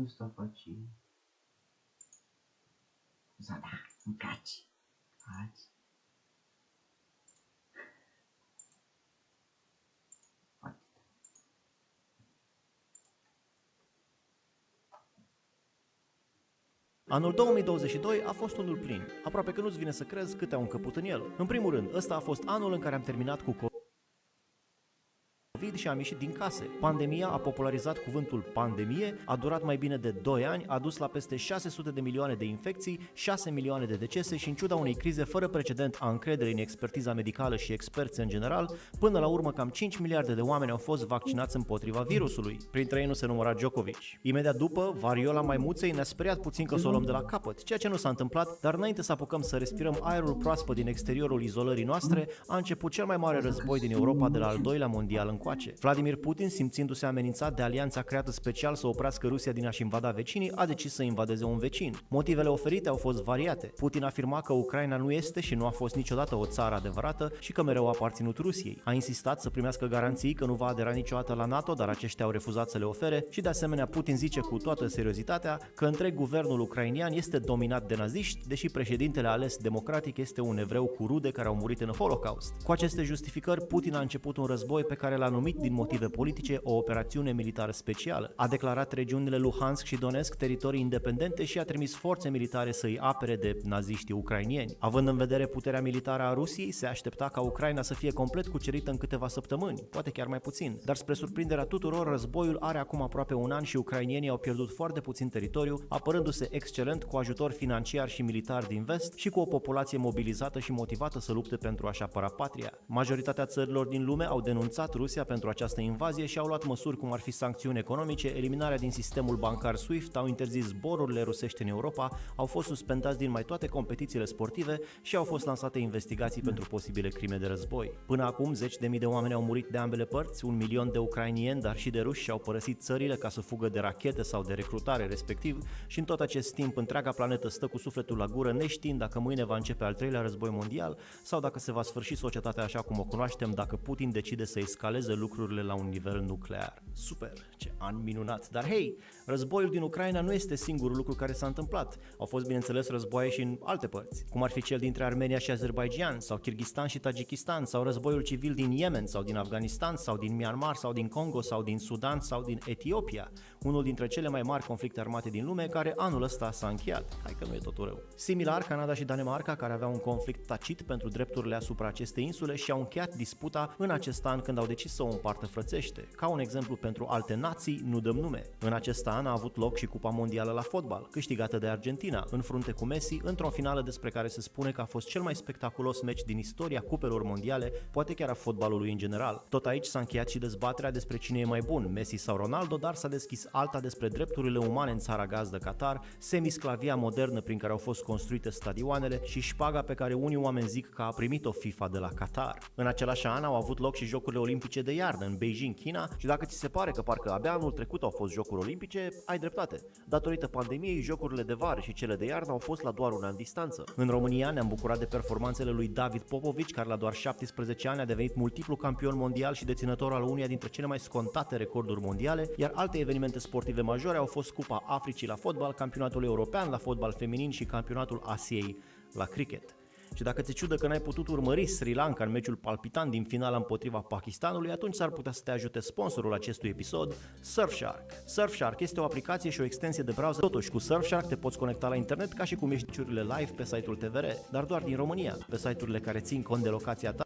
Ăsta face... Da, îmi place. Anul 2022 a fost unul plin. Aproape că nu-ți vine să crezi câte au încăput în el. În primul rând, ăsta a fost anul în care am terminat cu COVID și am ieșit din case. Pandemia a popularizat cuvântul pandemie, a durat mai bine de 2 ani, a dus la peste 600 de milioane de infecții, 6 milioane de decese și în ciuda unei crize fără precedent a încrederii în expertiza medicală și experți în general, până la urmă cam 5 miliarde de oameni au fost vaccinați împotriva virusului. Printre ei nu se număra Djokovic. Imediat după, variola maimuței ne-a speriat puțin că s-o luăm de la capăt, ceea ce nu s-a întâmplat, dar înainte să apucăm să respirăm aerul proaspăt din exteriorul izolării noastre, a început cel mai mare război din Europa de la al doilea mondial încoace. Vladimir Putin, simțindu-se amenințat de alianța creată special să oprească Rusia din a-și invada vecinii, a decis să invadeze un vecin. Motivele oferite au fost variate. Putin afirma că Ucraina nu este și nu a fost niciodată o țară adevărată și că mereu a aparținut Rusiei. A insistat să primească garanții că nu va adera niciodată la NATO, dar aceștia au refuzat să le ofere și de asemenea Putin zice cu toată seriozitatea că întreg guvernul ucrainian este dominat de naziști, deși președintele ales democratic este un evreu cu rude care au murit în Holocaust. Cu aceste justificări, Putin a început un război pe care l-a numit din motive politice o operațiune militară specială. A declarat regiunile Luhansk și Donetsk teritorii independente și a trimis forțe militare să îi apere de naziștii ucrainieni. Având în vedere puterea militară a Rusiei, se aștepta ca Ucraina să fie complet cucerită în câteva săptămâni, poate chiar mai puțin. Dar spre surprinderea tuturor, războiul are acum aproape un an și ucrainienii au pierdut foarte puțin teritoriu, apărându-se excelent cu ajutor financiar și militar din vest și cu o populație mobilizată și motivată să lupte pentru a-și apăra patria. Majoritatea țărilor din lume au denunțat Rusia pentru această invazie și au luat măsuri cum ar fi sancțiuni economice, eliminarea din sistemul bancar SWIFT, au interzis zborurile rusești în Europa, au fost suspendați din mai toate competițiile sportive și au fost lansate investigații pentru posibile crime de război. Până acum, 10.000 de oameni au murit de ambele părți, 1 milion de ucrainieni, dar și de ruși și-au părăsit țările ca să fugă de rachete sau de recrutare respectiv și în tot acest timp întreaga planetă stă cu sufletul la gură neștiind dacă mâine va începe al treilea război mondial sau dacă se va sfârși societatea așa cum o cunoaștem dacă Putin decide să escaleze lucrurile la un nivel nuclear. Super, ce an minunat! Dar hei, războiul din Ucraina nu este singurul lucru care s-a întâmplat. Au fost bineînțeles războaie și în alte părți, cum ar fi cel dintre Armenia și Azerbaijan, sau Kyrgyzstan și Tajikistan, sau războiul civil din Yemen, sau din Afganistan, sau din Myanmar, sau din Congo, sau din Sudan, sau din Etiopia, unul dintre cele mai mari conflicte armate din lume, care anul ăsta s-a încheiat. Hai că nu e totul rău. Similar, Canada și Danemarca, care aveau un conflict tacit pentru drepturile asupra acestei insule și-au încheiat disputa în acest an când au decis să o împartă frățește. Ca un exemplu pentru alte nații, nu dăm nume. În acest an a avut loc și Cupa Mondială la fotbal, câștigată de Argentina, în frunte cu Messi, într-o finală despre care se spune că a fost cel mai spectaculos meci din istoria cupelor mondiale, poate chiar a fotbalului în general. Tot aici s-a încheiat și dezbaterea despre cine e mai bun, Messi sau Ronaldo, dar s-a deschis alta despre drepturile umane în țara gazdă Qatar, semisclavia modernă prin care au fost construite stadioanele și șpaga pe care unii oameni zic că a primit-o FIFA de la Qatar. În același an au avut loc și Jocurile Olimpice de iarnă în Beijing, China, și dacă ți se pare că parcă abia anul trecut au fost Jocuri Olimpice, ai dreptate. Datorită pandemiei, jocurile de vară și cele de iarnă au fost la doar un an distanță. În România ne-am bucurat de performanțele lui David Popovici, care la doar 17 ani a devenit multiplu campion mondial și deținător al uneia dintre cele mai scontate recorduri mondiale, iar alte evenimente sportive majore au fost Cupa Africii la fotbal, campionatul european la fotbal feminin și campionatul Asiei la cricket. Și dacă ți-e ciudă că n-ai putut urmări Sri Lanka în meciul palpitant din finala împotriva Pakistanului, atunci s-ar putea să te ajute sponsorul acestui episod, Surfshark. Surfshark este o aplicație și o extensie de browser. Totuși, cu Surfshark te poți conecta la internet ca și cum ești meciurile live pe site-ul TVR, dar doar din România. Pe site-urile care țin cont de locația ta,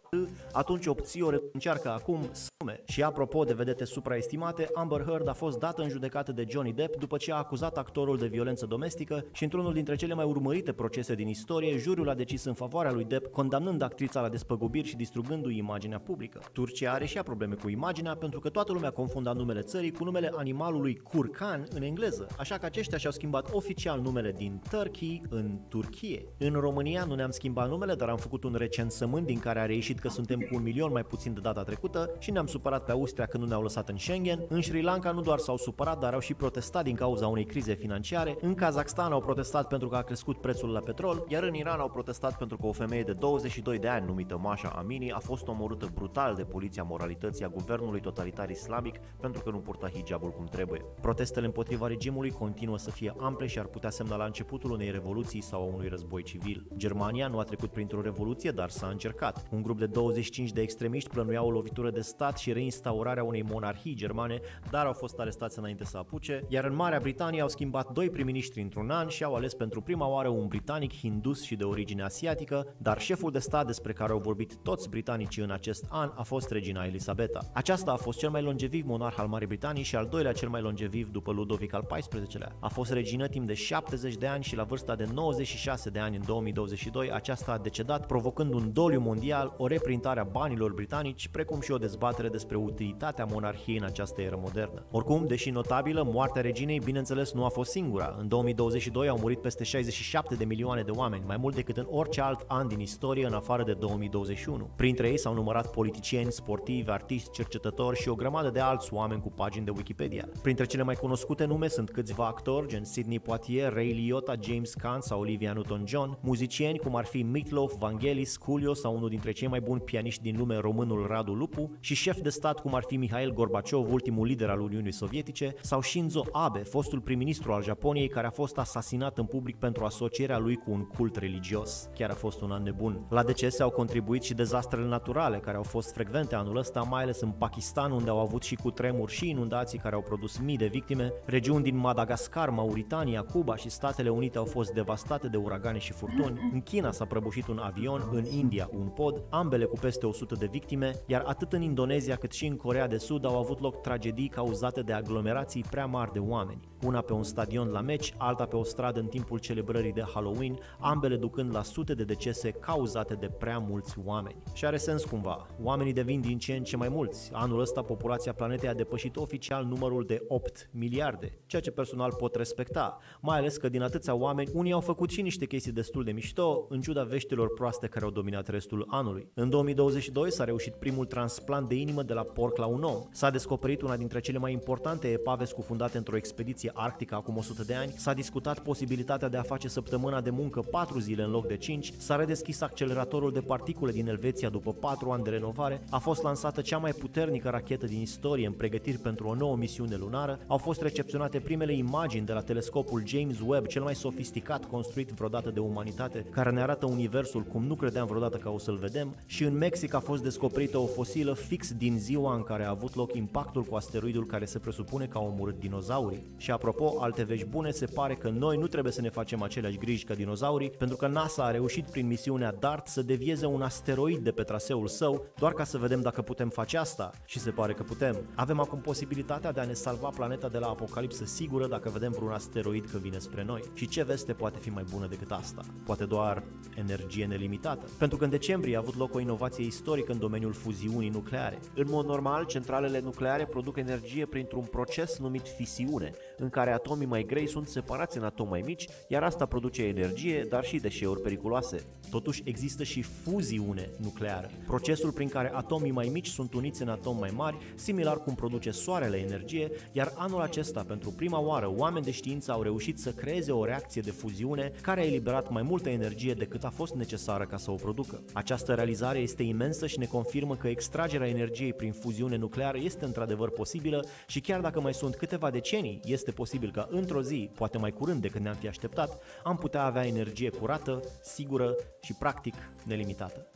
atunci obții o încearcă acum sume. Și apropo de vedete supraestimate, Amber Heard a fost dată în judecată de Johnny Depp după ce a acuzat actorul de violență domestică și într-unul dintre cele mai urmărite procese din istorie, juriul a decis în favoarea lui Depp, condamnând actrița la despăgubiri și distrugându-i imaginea publică. Turcia are și ea probleme cu imaginea pentru că toată lumea confundă numele țării cu numele animalului curcan în engleză, așa că aceștia și-au schimbat oficial numele din Turkey în Turchie. În România nu ne-am schimbat numele, dar am făcut un recensământ din care a reieșit că suntem cu 1 milion mai puțin de data trecută și ne-am supărat pe Austria când nu ne-au lăsat în Schengen. În Sri Lanka nu doar s-au supărat, dar au și protestat din cauza unei crize financiare. În Kazakhstan au protestat pentru că a crescut prețul la petrol, iar în Iran au protestat pentru că o femeie de 22 de ani numită Masha Amini a fost omorâtă brutal de poliția moralității a guvernului totalitar islamic pentru că nu purta hijabul cum trebuie. Protestele împotriva regimului continuă să fie ample și ar putea semna la începutul unei revoluții sau a unui război civil. Germania nu a trecut printr-o revoluție, dar s-a încercat. Un grup de 25 de extremiști plănuiau o lovitură de stat și reinstaurarea unei monarhii germane, dar au fost arestați înainte să apuce, iar în Marea Britanie au schimbat 2 prim-ministri într-un an și au ales pentru prima oară un britanic hindus și de origine asiatică, dar șeful de stat despre care au vorbit toți britanicii în acest an a fost regina Elisabeta. Aceasta a fost cel mai longeviv monarh al Marii Britanii și al doilea cel mai longeviv după Ludovic al XIV-lea. A fost regină timp de 70 de ani și la vârsta de 96 de ani în 2022 aceasta a decedat, provocând un doliu mondial, o reprintare a banilor britanici, precum și o dezbatere despre utilitatea monarhiei în această eră modernă. Oricum, deși notabilă, moartea reginei, bineînțeles, nu a fost singura. În 2022 au murit peste 67 de milioane de oameni, mai mult decât în orice alt an din istorie în afară de 2021. Printre ei s-au numărat politicieni, sportivi, artiști, cercetători și o grămadă de alți oameni cu pagini de Wikipedia. Printre cele mai cunoscute nume sunt câțiva actori, gen Sidney Poitier, Ray Liotta, James Caan sau Olivia Newton-John, muzicieni cum ar fi Meatloaf, Vangelis, Coolio sau unul dintre cei mai buni pianiști din lume, românul Radu Lupu, și șefi de stat cum ar fi Mihail Gorbaciov, ultimul lider al Uniunii Sovietice, sau Shinzo Abe, fostul prim-ministru al Japoniei care a fost asasinat în public pentru asocierea lui cu un cult religios. Chiar a fost un an nebun. La decese au contribuit și dezastrele naturale care au fost frecvente anul ăsta, mai ales în Pakistan, unde au avut și cutremuri și inundații care au produs mii de victime. Regiuni din Madagascar, Mauritania, Cuba și Statele Unite au fost devastate de uragane și furtuni. În China s-a prăbușit un avion, în India un pod, ambele cu peste 100 de victime, iar atât în Indonezia cât și în Coreea de Sud au avut loc tragedii cauzate de aglomerații prea mari de oameni. Una pe un stadion la meci, alta pe o stradă în timpul celebrării de Halloween, ambele ducând la sute de decese cauzate de prea mulți oameni. Și are sens cumva. Oamenii devin din ce în ce mai mulți. Anul ăsta populația planetei a depășit oficial numărul de 8 miliarde, ceea ce personal pot respecta, mai ales că din atâția oameni, unii au făcut și niște chestii destul de mișto, în ciuda veștilor proaste care au dominat restul anului. În 2022 s-a reușit primul transplant de inimă de la porc la un om. S-a descoperit una dintre cele mai importante epave scufundate într-o expediție arctică acum 100 de ani, s-a discutat posibilitatea de a face săptămâna de muncă 4 zile în loc de 5, s-a redeschis acceleratorul de particule din Elveția după 4 ani de renovare, a fost lansată cea mai puternică rachetă din istorie în pregătiri pentru o nouă misiune lunară, au fost recepționate primele imagini de la telescopul James Webb, cel mai sofisticat construit vreodată de umanitate, care ne arată universul cum nu credeam vreodată că o să-l vedem, și în Mexic a fost descoperită o fosilă fix din ziua în care a avut loc impactul cu asteroidul care se presupune că a omorât dinozaurii. Și apropo, alte vești bune, se pare că noi nu trebuie să ne facem aceleași griji ca dinozaurii, pentru că NASA a reușit prin misiunea DART să devieze un asteroid de pe traseul său, doar ca să vedem dacă putem face asta. Și se pare că putem. Avem acum posibilitatea de a ne salva planeta de la apocalipsă sigură dacă vedem vreun asteroid că vine spre noi. Și ce veste poate fi mai bună decât asta? Poate doar energie nelimitată. Pentru că în decembrie a avut loc o inovație istorică în domeniul fuziunii nucleare. În mod normal, centralele nucleare produc energie printr-un proces numit fisiune, în care atomii mai grei sunt separați în atomi mai mici, iar asta produce energie, dar și deșeuri periculoase. Totuși există și fuziune nucleară, procesul prin care atomii mai mici sunt uniți în atomi mai mari, similar cum produce soarele energie, iar anul acesta, pentru prima oară, oameni de știință au reușit să creeze o reacție de fuziune care a eliberat mai multă energie decât a fost necesară ca să o producă. Această realizare este imensă și ne confirmă că extragerea energiei prin fuziune nucleară este într-adevăr posibilă și chiar dacă mai sunt câteva decenii, este posibil că într-o zi, poate mai curând decât ne-am fi așteptat, am putea avea energie curată, sigură și practic nelimitată.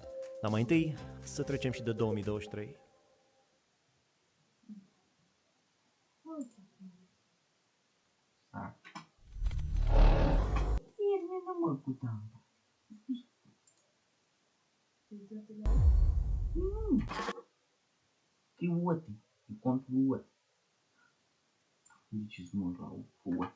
Dar mai întâi să trecem și de 2023. Mă puteam. Que OTE, encontro do OTE. Deci nu la OTE.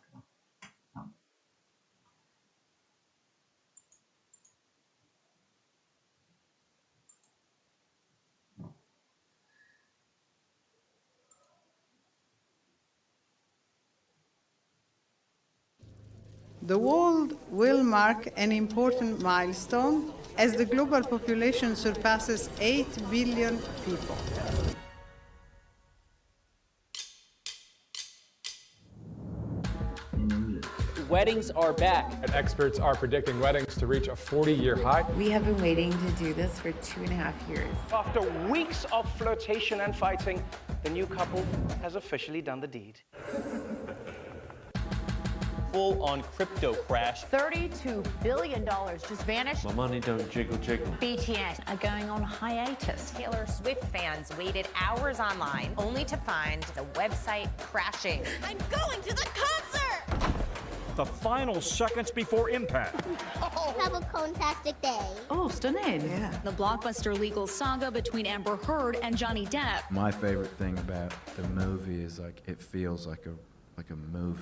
The world will mark an important milestone as the global population surpasses 8 billion people. Weddings are back. And experts are predicting weddings to reach a 40-year high. We have been waiting to do this for 2.5 years. After weeks of flirtation and fighting, the new couple has officially done the deed. Full-on crypto crash. $32 billion just vanished. My money don't jiggle jiggle. BTS are going on hiatus. Taylor Swift fans waited hours online only to find the website crashing. I'm going to the concert! The final seconds before impact. Have a fantastic day. Oh, stunning. Yeah. The blockbuster legal saga between Amber Heard and Johnny Depp. My favorite thing about the movie is it feels like a movie.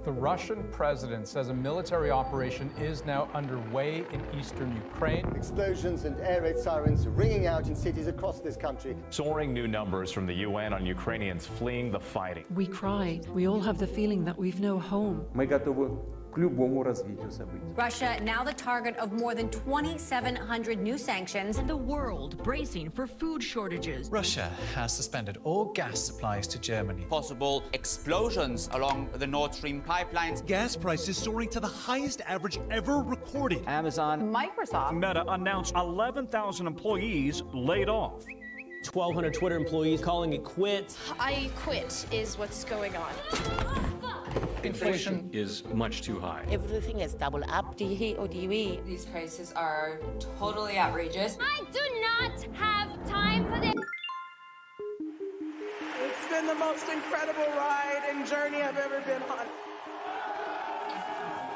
The Russian president says a military operation is now underway in eastern Ukraine. Explosions and air raid sirens ringing out in cities across this country. Soaring new numbers from the UN on Ukrainians fleeing the fighting. We cry. We all have the feeling that we've no home. Russia now the target of more than 2,700 new sanctions. And the world bracing for food shortages. Russia has suspended all gas supplies to Germany. Possible explosions along the Nord Stream pipelines. Gas prices soaring to the highest average ever recorded. Amazon. Microsoft. Meta announced 11,000 employees laid off. 1,200 Twitter employees calling it quits. I quit is what's going on. Inflation is much too high. Everything is doubled up. These prices are totally outrageous. I do not have time for this. It's been the most incredible ride and journey I've ever been on.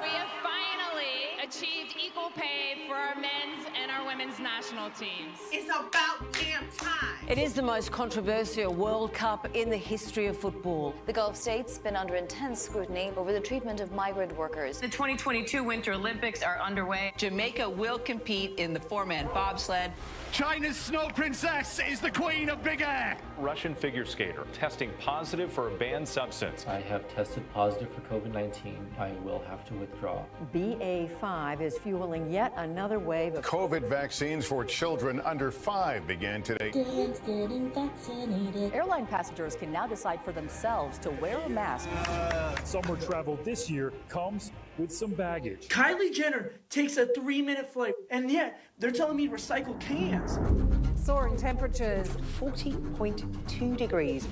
We have finally achieved equal pay for our men's and our women's national teams. It's about damn time. It is the most controversial World Cup in the history of football. The Gulf states been under intense scrutiny over the treatment of migrant workers. The 2022 Winter Olympics are underway. Jamaica will compete in the four-man bobsled. China's snow princess is the queen of big air. Russian figure skater testing positive for a banned substance. I have tested positive for COVID-19. I will have to withdraw. BA5 is fueling yet another wave of COVID vaccines for children under 5 began today. Airline passengers can now decide for themselves to wear a mask. Summer travel this year comes with some baggage. Kylie Jenner takes a 3-minute flight, and yet they're telling me recycle cans. Soaring temperatures, 40.2 degrees.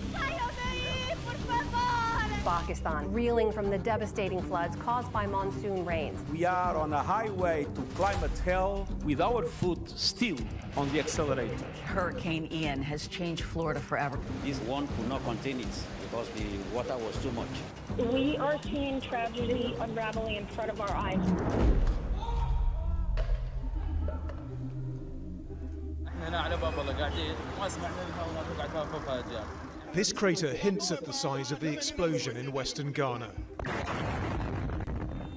Pakistan reeling from the devastating floods caused by monsoon rains. We are on a highway to climate hell with our foot still on the accelerator. Hurricane Ian has changed Florida forever. This one could not contain it because the water was too much. We are seeing tragedy unraveling in front of our eyes. This crater hints at the size of the explosion in western Ghana.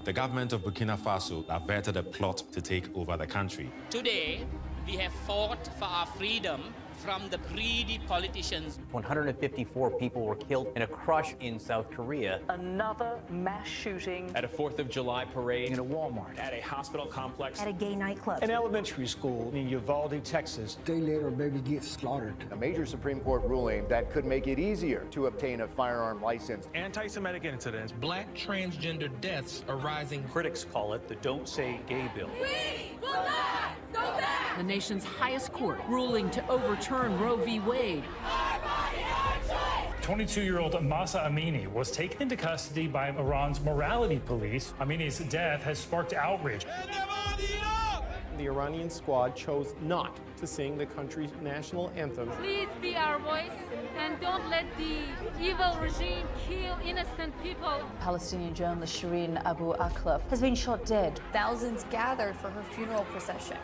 The government of Burkina Faso averted a plot to take over the country. Today, we have fought for our freedom from the greedy politicians. 154 people were killed in a crush in South Korea. Another mass shooting At a 4th of July parade In a Walmart. at a hospital complex. at a gay nightclub. An elementary school in Uvalde, Texas. Day later, baby gets slaughtered. A major Supreme Court ruling that could make it easier to obtain a firearm license. Anti-Semitic incidents. Black transgender deaths are rising. Critics call it the Don't Say Gay bill. We will not go back. The nation's highest court ruling to overturn Roe v. Wade. 22-year-old Mahsa Amini was taken into custody by Iran's morality police. Amini's death has sparked outrage. The Iranian squad chose not to sing the country's national anthem. Please be our voice and don't let the evil regime kill innocent people. Palestinian journalist Shireen Abu Akleh has been shot dead. Thousands gathered for her funeral procession.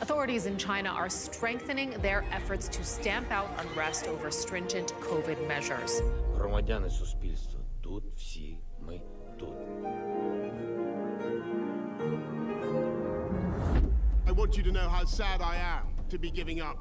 Authorities in China are strengthening their efforts to stamp out unrest over stringent COVID measures. Громадяни суспільства, тут всі ми тут. I want you to know how sad I am to be giving up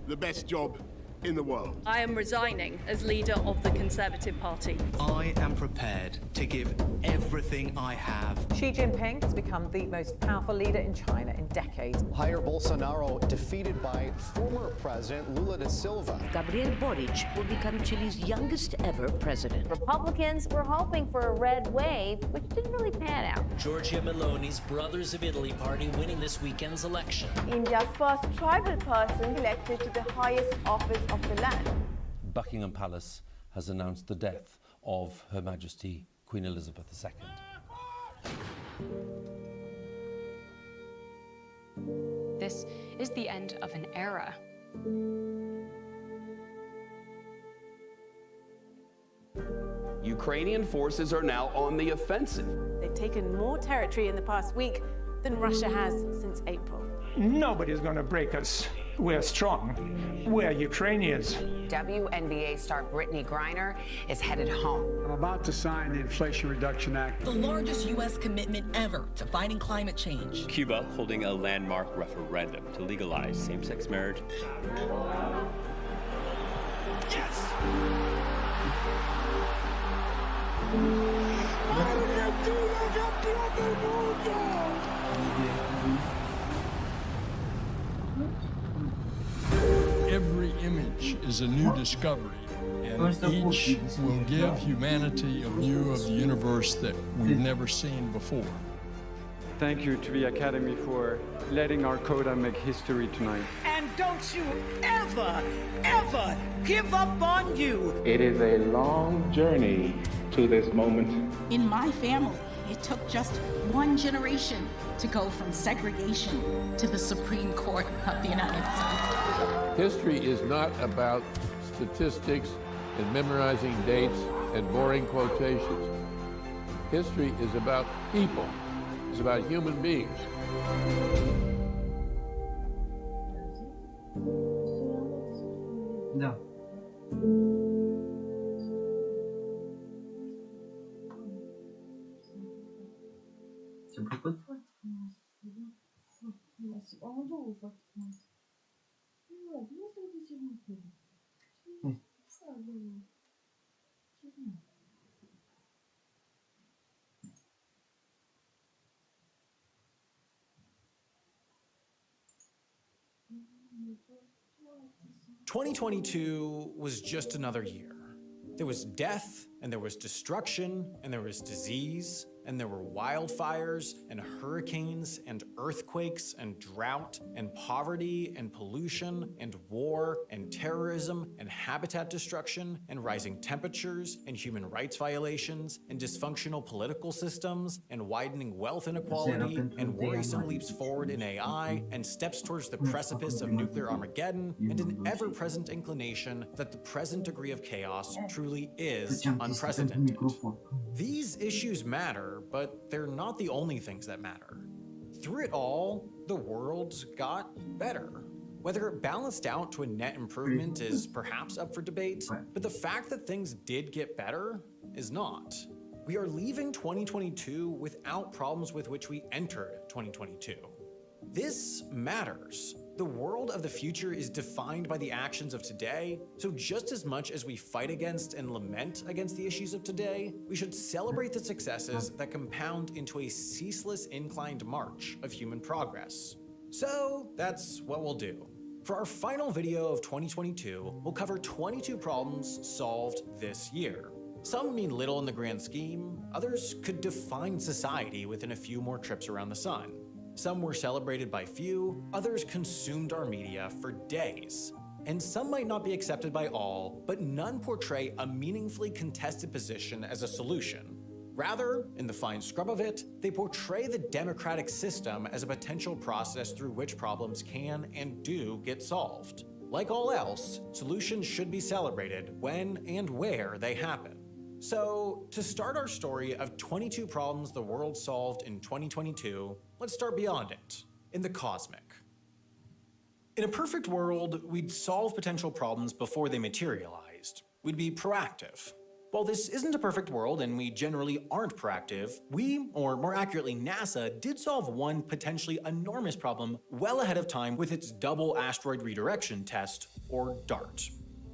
the best job in the world. I am resigning as leader of the Conservative Party. I am prepared to give everything I have. Xi Jinping has become the most powerful leader in China in decades. Jair Bolsonaro defeated by former President Lula da Silva. Gabriel Boric will become Chile's youngest ever president. Republicans were hoping for a red wave, which didn't really pan out. Giorgia Meloni's Brothers of Italy party winning this weekend's election. India's first tribal person elected to the highest office of the land. Buckingham Palace has announced the death of Her Majesty Queen Elizabeth II. This is the end of an era. Ukrainian forces are now on the offensive. They've taken more territory in the past week than Russia has since April. Nobody's going to break us. We're strong. We're Ukrainians. WNBA star Brittany Griner is headed home. I'm about to sign the Inflation Reduction Act. The largest U.S. commitment ever to fighting climate change. Cuba holding a landmark referendum to legalize same-sex marriage. Yes! Every image is a new discovery, and each will give humanity a view of the universe that we've never seen before. Thank you to the Academy for letting our coda make history tonight. And don't you ever, ever give up on you. It is a long journey to this moment. In my family, it took just one generation to go from segregation to the Supreme Court of the United States. History is not about statistics and memorizing dates and boring quotations. History is about people. It's about human beings. Da. Ce plăcut? ...2022 was just another year. There was death, and there was destruction, and there was disease, and there were wildfires, and hurricanes, and earthquakes, and drought, and poverty, and pollution, and war, and terrorism, and habitat destruction, and rising temperatures, and human rights violations, and dysfunctional political systems, and widening wealth inequality, and worrisome leaps forward in AI, and steps towards the precipice of nuclear Armageddon, and an ever-present inclination that the present degree of chaos truly is unprecedented. These issues matter, but they're not the only things that matter. Through it all, the world got better. Whether it balanced out to a net improvement is perhaps up for debate, but the fact that things did get better is not. We are leaving 2022 without problems with which we entered 2022. This matters. The world of the future is defined by the actions of today, so just as much as we fight against and lament against the issues of today, we should celebrate the successes that compound into a ceaseless inclined march of human progress. So that's what we'll do. For our final video of 2022, we'll cover 22 problems solved this year. Some mean little in the grand scheme, others could define society within a few more trips around the sun. Some were celebrated by few, others consumed our media for days. And some might not be accepted by all, but none portray a meaningfully contested position as a solution. Rather, in the fine scrub of it, they portray the democratic system as a potential process through which problems can and do get solved. Like all else, solutions should be celebrated when and where they happen. So, to start our story of 22 problems the world solved in 2022, let's start beyond it, in the cosmic. In a perfect world, we'd solve potential problems before they materialized. We'd be proactive. While this isn't a perfect world and we generally aren't proactive, we, or more accurately NASA, did solve one potentially enormous problem well ahead of time with its Double Asteroid Redirection Test, or DART.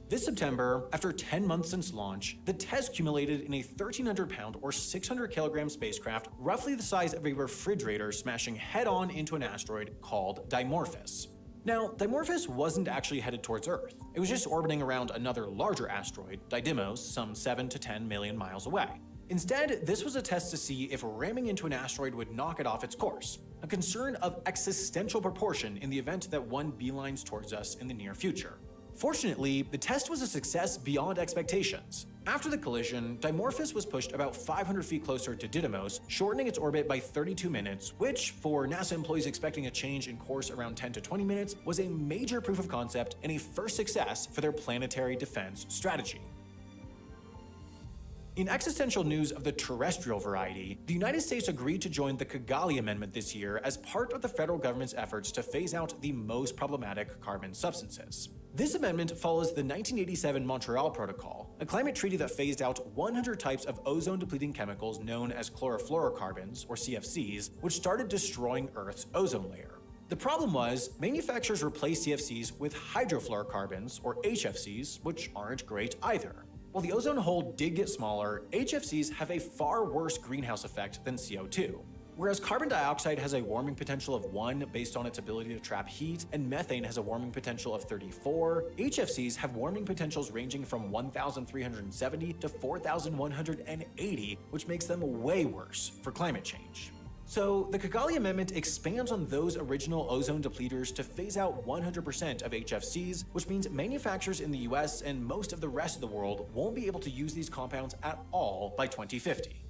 This September, after 10 months since launch, the test culminated in a 1,300-pound or 600-kilogram spacecraft roughly the size of a refrigerator smashing head-on into an asteroid called Dimorphos. Now, Dimorphos wasn't actually headed towards Earth. It was just orbiting around another larger asteroid, Didymos, some 7 to 10 million miles away. Instead, this was a test to see if ramming into an asteroid would knock it off its course, a concern of existential proportion in the event that one beelines towards us in the near future. Fortunately, the test was a success beyond expectations. After the collision, Dimorphos was pushed about 500 feet closer to Didymos, shortening its orbit by 32 minutes, which, for NASA employees expecting a change in course around 10 to 20 minutes, was a major proof of concept and a first success for their planetary defense strategy. In existential news of the terrestrial variety, the United States agreed to join the Kigali Amendment this year as part of the federal government's efforts to phase out the most problematic carbon substances. This amendment follows the 1987 Montreal Protocol, a climate treaty that phased out 100 types of ozone-depleting chemicals known as chlorofluorocarbons, or CFCs, which started destroying Earth's ozone layer. The problem was, manufacturers replaced CFCs with hydrofluorocarbons, or HFCs, which aren't great either. While the ozone hole did get smaller, HFCs have a far worse greenhouse effect than CO2. Whereas carbon dioxide has a warming potential of 1 based on its ability to trap heat, and methane has a warming potential of 34, HFCs have warming potentials ranging from 1,370 to 4,180, which makes them way worse for climate change. So, the Kigali Amendment expands on those original ozone depleters to phase out 100% of HFCs, which means manufacturers in the US and most of the rest of the world won't be able to use these compounds at all by 2050.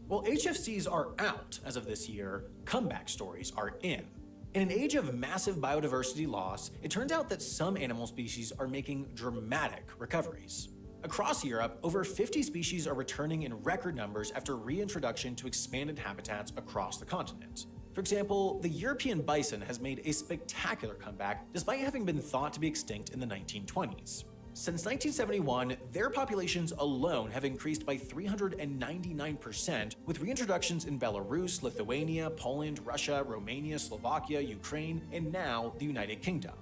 While HFCs are out as of this year, comeback stories are in. In an age of massive biodiversity loss, it turns out that some animal species are making dramatic recoveries. Across Europe, over 50 species are returning in record numbers after reintroduction to expanded habitats across the continent. For example, the European bison has made a spectacular comeback despite having been thought to be extinct in the 1920s. Since 1971, their populations alone have increased by 399%, with reintroductions in Belarus, Lithuania, Poland, Russia, Romania, Slovakia, Ukraine, and now the United Kingdom.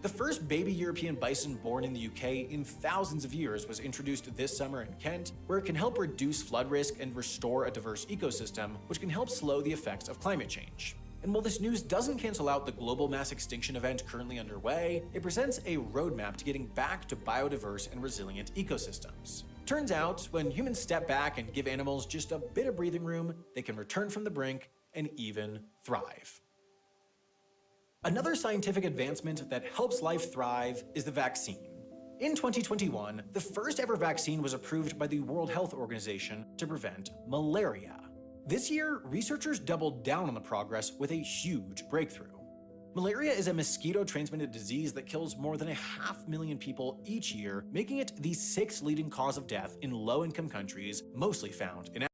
The first baby European bison born in the UK in thousands of years was introduced this summer in Kent, where it can help reduce flood risk and restore a diverse ecosystem, which can help slow the effects of climate change. And while this news doesn't cancel out the global mass extinction event currently underway, it presents a roadmap to getting back to biodiverse and resilient ecosystems. Turns out, when humans step back and give animals just a bit of breathing room, they can return from the brink and even thrive. Another scientific advancement that helps life thrive is the vaccine. In 2021, the first ever vaccine was approved by the World Health Organization to prevent malaria. This year, researchers doubled down on the progress with a huge breakthrough. Malaria is a mosquito-transmitted disease that kills more than 500,000 people each year, making it the 6th leading cause of death in low-income countries, mostly found in